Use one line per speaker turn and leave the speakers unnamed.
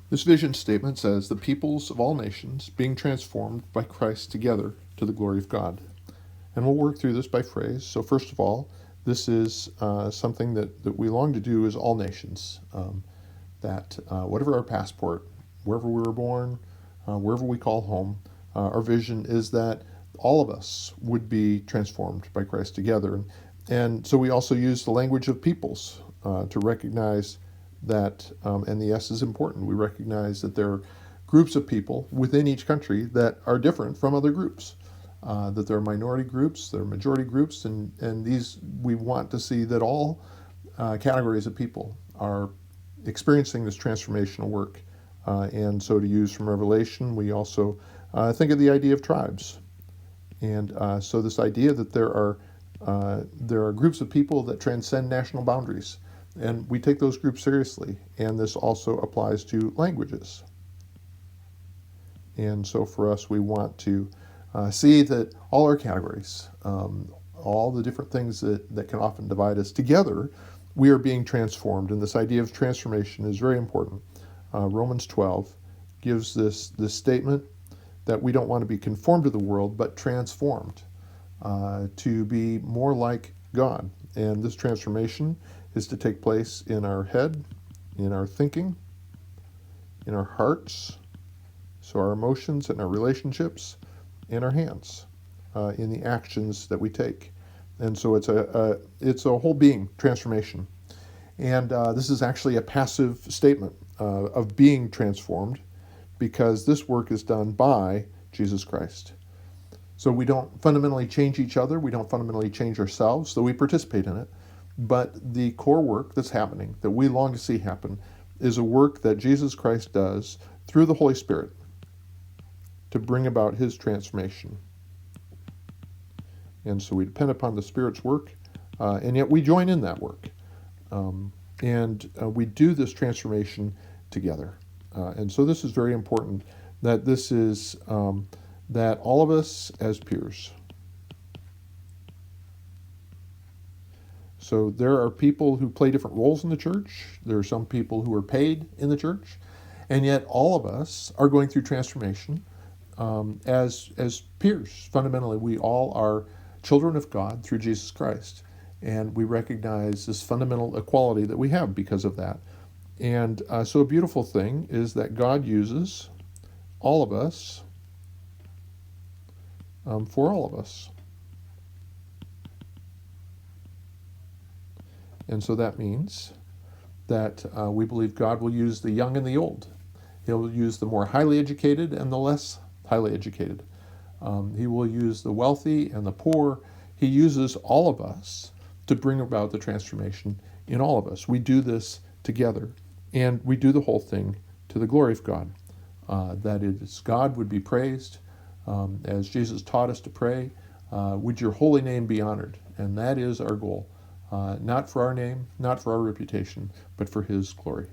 This vision statement says, the peoples of all nations being transformed by Christ together to the glory of God. And we'll work through this by phrase. So first of all, this is something that we long to do as all nations. Whatever our passport, wherever we were born, wherever we call home, our vision is that all of us would be transformed by Christ together. And so we also use the language of peoples to recognize that, and the S is important. We recognize that there are groups of people within each country that are different from other groups. That there are minority groups, there are majority groups, and these we want to see that all categories of people are experiencing this transformational work. And so to use from Revelation, we also think of the idea of tribes. And so this idea that there are groups of people that transcend national boundaries, and we take those groups seriously. And this also applies to languages. And so for us, we want to see that all our categories, all the different things that can often divide us together, we are being transformed. And this idea of transformation is very important. Romans 12 gives this statement that we don't want to be conformed to the world, but transformed to be more like God. And this transformation is to take place in our head, in our thinking, in our hearts, so our emotions and our relationships, in our hands, in the actions that we take. And so it's a whole being transformation. And this is actually a passive statement of being transformed, because this work is done by Jesus Christ. So we don't fundamentally change each other, we don't fundamentally change ourselves, though we participate in it. But the core work that's happening, that we long to see happen, is a work that Jesus Christ does through the Holy Spirit to bring about his transformation. And so we depend upon the Spirit's work, and yet we join in that work. And we do this transformation together. And so this is very important, that this is that all of us as peers. So there are people who play different roles in the church. There are some people who are paid in the church. And yet all of us are going through transformation as peers. Fundamentally, we all are children of God through Jesus Christ. And we recognize this fundamental equality that we have because of that. And so a beautiful thing is that God uses all of us for all of us. And so that means that we believe God will use the young and the old. He'll use the more highly educated and the less highly educated. He will use the wealthy and the poor. He uses all of us to bring about the transformation in all of us. We do this together, and we do the whole thing to the glory of God. That is, God would be praised, as Jesus taught us to pray. Would your holy name be honored? And that is our goal. Not for our name, not for our reputation, but for his glory.